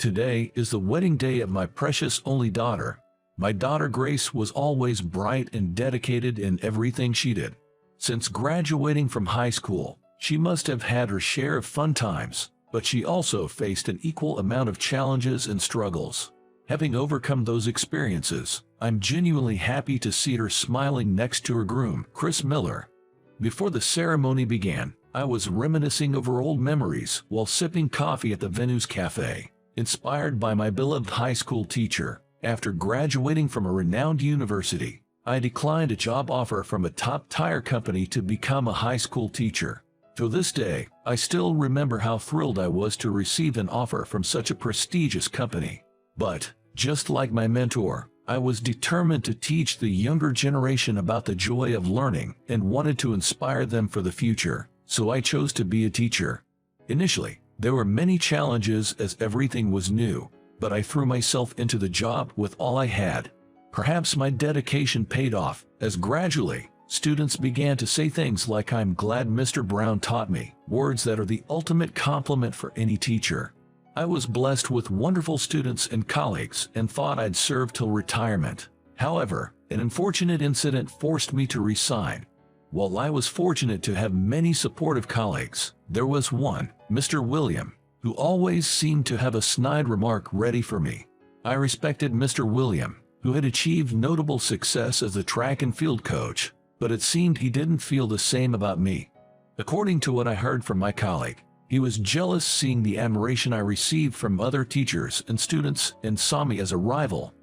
Today is the wedding day of my precious only daughter. My daughter Grace was always bright and dedicated in everything she did. Since graduating from high school, she must have had her share of fun times, but she also faced an equal amount of challenges and struggles. Having overcome those experiences, I'm genuinely happy to see her smiling next to her groom, Chris Miller. Before the ceremony began, I was reminiscing over old memories while sipping coffee at the Venus Cafe. Inspired by my beloved high school teacher, after graduating from a renowned university, I declined a job offer from a top tire company to become a high school teacher. To this day, I still remember how thrilled I was to receive an offer from such a prestigious company. But, just like my mentor, I was determined to teach the younger generation about the joy of learning and wanted to inspire them for the future, so I chose to be a teacher. Initially, there were many challenges as everything was new, but I threw myself into the job with all I had. Perhaps my dedication paid off, as gradually, students began to say things like "I'm glad Mr. Brown taught me," words that are the ultimate compliment for any teacher. I was blessed with wonderful students and colleagues and thought I'd serve till retirement. However, an unfortunate incident forced me to resign. While I was fortunate to have many supportive colleagues, there was one, Mr. William, who always seemed to have a snide remark ready for me. I respected Mr. William, who had achieved notable success as a track and field coach, but it seemed he didn't feel the same about me. According to what I heard from my colleague, he was jealous seeing the admiration I received from other teachers and students and saw me as a rival.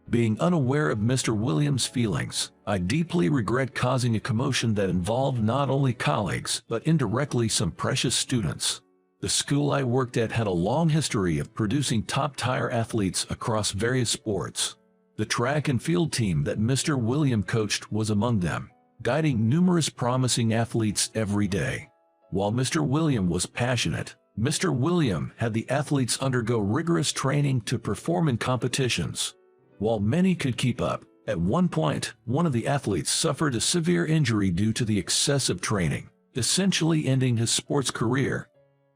Being unaware of Mr. Williams' feelings, I deeply regret causing a commotion that involved not only colleagues but indirectly some precious students. The school I worked at had a long history of producing top-tier athletes across various sports. The track and field team that Mr. William coached was among them, guiding numerous promising athletes every day. While Mr. William was passionate, Mr. William had the athletes undergo rigorous training to perform in competitions. While many could keep up, at one point, one of the athletes suffered a severe injury due to the excessive training, essentially ending his sports career.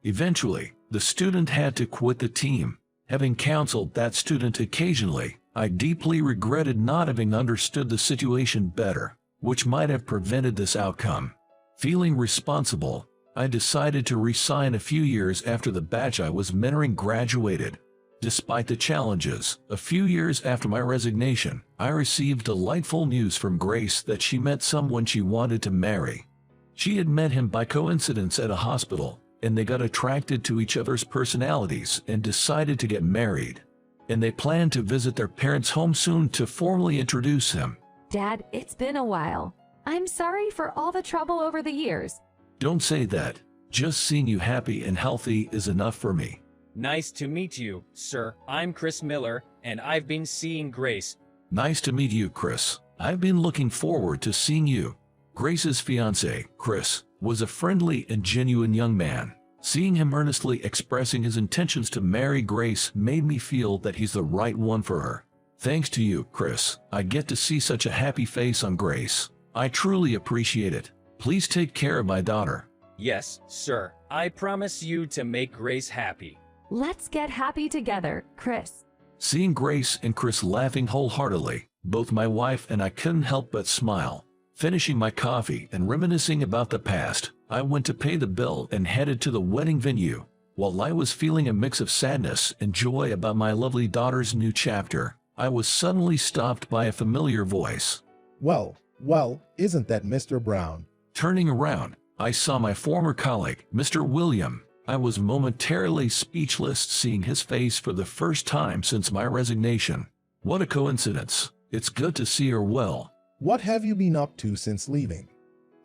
Eventually, the student had to quit the team. Having counseled that student occasionally, I deeply regretted not having understood the situation better, which might have prevented this outcome. Feeling responsible, I decided to resign a few years after the batch I was mentoring graduated. Despite the challenges, a few years after my resignation, I received delightful news from Grace that she met someone she wanted to marry. She had met him by coincidence at a hospital, and they got attracted to each other's personalities and decided to get married. And they planned to visit their parents' home soon to formally introduce him. Dad, it's been a while. I'm sorry for all the trouble over the years. Don't say that. Just seeing you happy and healthy is enough for me. Nice to meet you, sir. I'm Chris Miller, and I've been seeing Grace. Nice to meet you, Chris. I've been looking forward to seeing you. Grace's fiancé, Chris, was a friendly and genuine young man. Seeing him earnestly expressing his intentions to marry Grace made me feel that he's the right one for her. Thanks to you, Chris, I get to see such a happy face on Grace. I truly appreciate it. Please take care of my daughter. Yes, sir. I promise you to make Grace happy. Let's get happy together, Chris. Seeing Grace and Chris laughing wholeheartedly, both my wife and I couldn't help but smile. Finishing my coffee and reminiscing about the past, I went to pay the bill and headed to the wedding venue. While I was feeling a mix of sadness and joy about my lovely daughter's new chapter, I was suddenly stopped by a familiar voice. Well, isn't that Mr. Brown? Turning around, I saw my former colleague, Mr. William. I was momentarily speechless seeing his face for the first time since my resignation. What a coincidence. It's good to see her well. What have you been up to since leaving?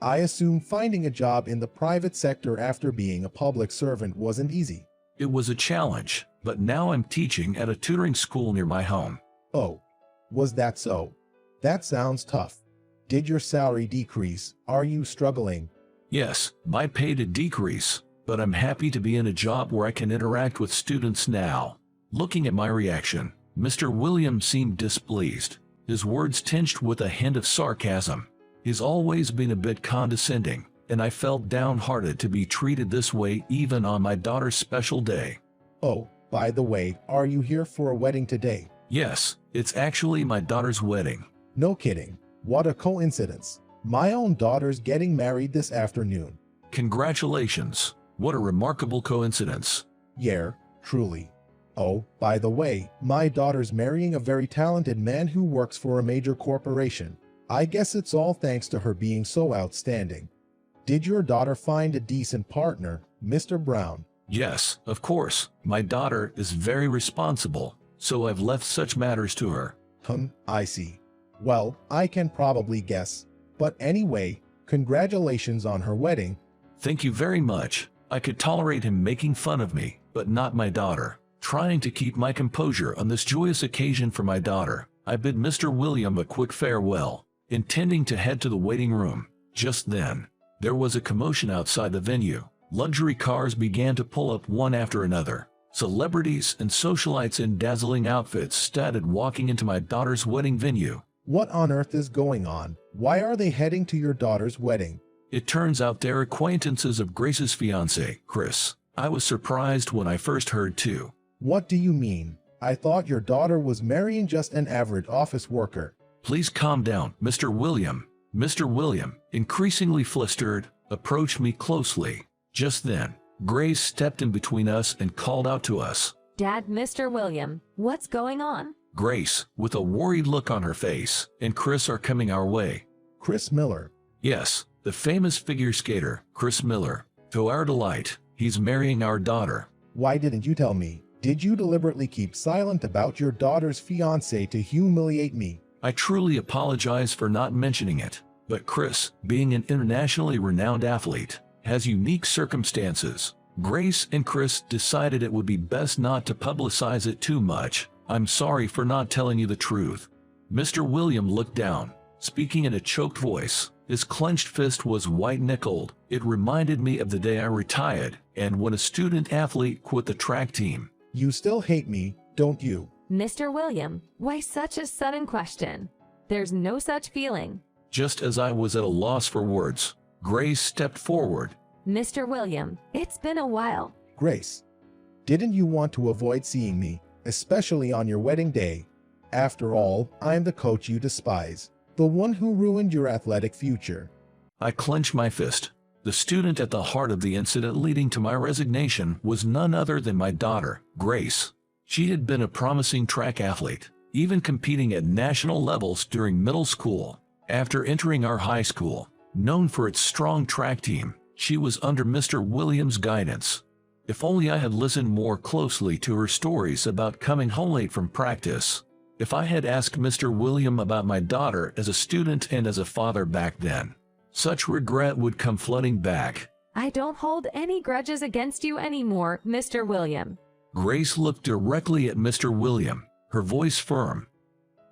I assume finding a job in the private sector after being a public servant wasn't easy. It was a challenge, but now I'm teaching at a tutoring school near my home. Oh, was that so? That sounds tough. Did your salary decrease? Are you struggling? Yes, my pay did decrease, but I'm happy to be in a job where I can interact with students now. Looking at my reaction, Mr. Williams seemed displeased, his words tinged with a hint of sarcasm. He's always been a bit condescending, and I felt downhearted to be treated this way even on my daughter's special day. Oh, By the way, are you here for a wedding today? Yes, it's actually my daughter's wedding. No kidding. What a coincidence. My own daughter's getting married this afternoon. Congratulations. What a remarkable coincidence. Yeah, truly. Oh, by the way, my daughter's marrying a very talented man who works for a major corporation. I guess it's all thanks to her being so outstanding. Did your daughter find a decent partner, Mr. Brown? Yes, of course. My daughter is very responsible, so I've left such matters to her. I see. Well, I can probably guess. But anyway, congratulations on her wedding. Thank you very much. I could tolerate him making fun of me, but not my daughter. Trying to keep my composure on this joyous occasion for my daughter, I bid Mr. William a quick farewell, intending to head to the waiting room. Just then, there was a commotion outside the venue. Luxury cars began to pull up one after another. Celebrities and socialites in dazzling outfits started walking into my daughter's wedding venue. What on earth is going on? Why are they heading to your daughter's wedding? It turns out they're acquaintances of Grace's fiancé, Chris. I was surprised when I first heard too. What do you mean? I thought your daughter was marrying just an average office worker. Please calm down, Mr. William. Mr. William, increasingly flustered, approached me closely. Just then, Grace stepped in between us and called out to us. Dad, Mr. William, what's going on? Grace, with a worried look on her face, and Chris are coming our way. Chris Miller. Yes, the famous figure skater, Chris Miller. To our delight, he's marrying our daughter. Why didn't you tell me? Did you deliberately keep silent about your daughter's fiancé to humiliate me? I truly apologize for not mentioning it, but Chris, being an internationally renowned athlete, has unique circumstances. Grace and Chris decided it would be best not to publicize it too much. I'm sorry for not telling you the truth. Mr. William looked down, speaking in a choked voice. His clenched fist was white-knuckled. It reminded me of the day I retired and when a student athlete quit the track team. You still hate me, don't you? Mr. William, why such a sudden question? There's no such feeling. Just as I was at a loss for words, Grace stepped forward. Mr. William, it's been a while. Grace, didn't you want to avoid seeing me, especially on your wedding day? After all, I'm the coach you despise, the one who ruined your athletic future. I clenched my fist. The student at the heart of the incident leading to my resignation was none other than my daughter, Grace. She had been a promising track athlete, even competing at national levels during middle school. After entering our high school, known for its strong track team, she was under Mr. Williams' guidance. If only I had listened more closely to her stories about coming home late from practice. If I had asked Mr. William about my daughter as a student and as a father back then, such regret would come flooding back. I don't hold any grudges against you anymore, Mr. William. Grace looked directly at Mr. William, her voice firm.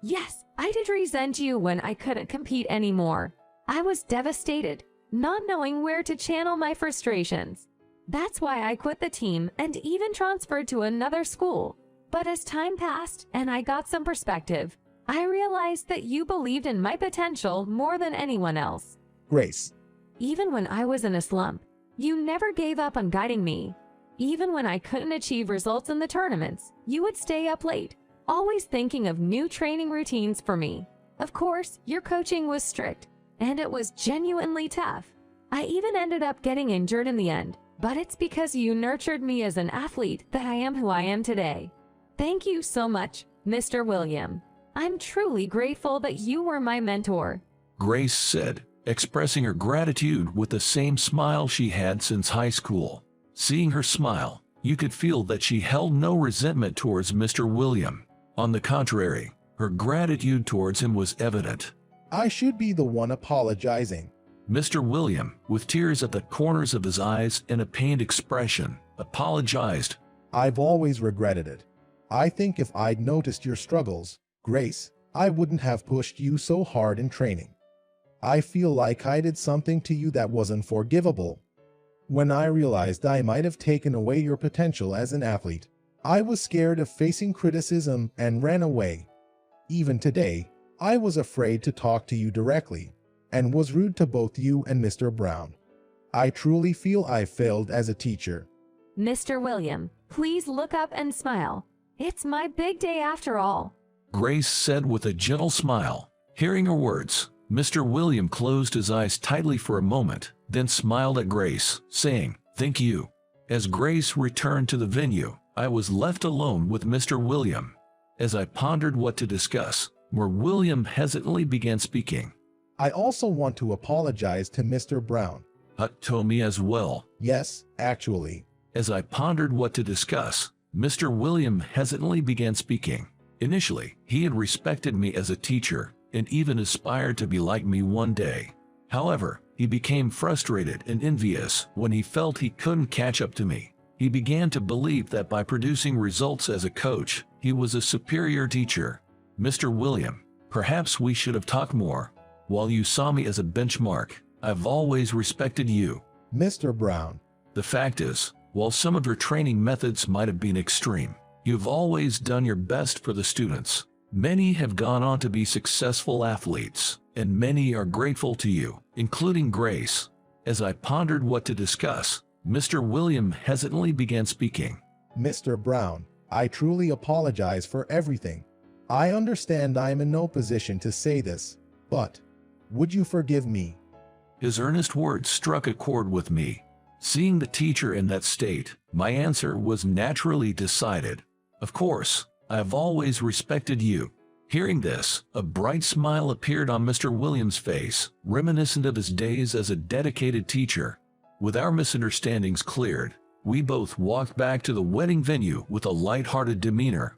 Yes, I did resent you when I couldn't compete anymore. I was devastated, not knowing where to channel my frustrations. That's why I quit the team and even transferred to another school. But as time passed and I got some perspective, I realized that you believed in my potential more than anyone else. Grace. Even when I was in a slump, you never gave up on guiding me. Even when I couldn't achieve results in the tournaments, you would stay up late, always thinking of new training routines for me. Of course, your coaching was strict, and it was genuinely tough. I even ended up getting injured in the end, but it's because you nurtured me as an athlete that I am who I am today. Thank you so much, Mr. William. I'm truly grateful that you were my mentor. Grace said, expressing her gratitude with the same smile she had since high school. Seeing her smile, you could feel that she held no resentment towards Mr. William. On the contrary, her gratitude towards him was evident. I should be the one apologizing. Mr. William, with tears at the corners of his eyes and a pained expression, apologized. I've always regretted it. I think if I'd noticed your struggles, Grace, I wouldn't have pushed you so hard in training. I feel like I did something to you that was unforgivable. When I realized I might have taken away your potential as an athlete, I was scared of facing criticism and ran away. Even today, I was afraid to talk to you directly, and was rude to both you and Mr. Brown. I truly feel I failed as a teacher. Mr. William, Please look up and smile. It's my big day after all. Grace said with a gentle smile. Hearing her words, Mr. William closed his eyes tightly for a moment, then smiled at Grace, saying, "Thank you." As Grace returned to the venue, I was left alone with Mr. William. As I pondered what to discuss, William hesitantly began speaking. I also want to apologize to Mr. Brown. To me as well. Yes, actually. As I pondered what to discuss, Mr. William hesitantly began speaking. Initially, he had respected me as a teacher and even aspired to be like me one day. However, he became frustrated and envious when he felt he couldn't catch up to me. He began to believe that by producing results as a coach, he was a superior teacher. Mr. William, perhaps we should have talked more. While you saw me as a benchmark, I've always respected you. Mr. Brown. The fact is, while some of your training methods might have been extreme, you've always done your best for the students. Many have gone on to be successful athletes, and many are grateful to you, including Grace. As I pondered what to discuss, Mr. William hesitantly began speaking. Mr. Brown, I truly apologize for everything. I understand I am in no position to say this, but would you forgive me? His earnest words struck a chord with me. Seeing the teacher in that state, my answer was naturally decided. Of course, I have always respected you. Hearing this, a bright smile appeared on Mr. Williams' face, reminiscent of his days as a dedicated teacher. With our misunderstandings cleared, we both walked back to the wedding venue with a light-hearted demeanor.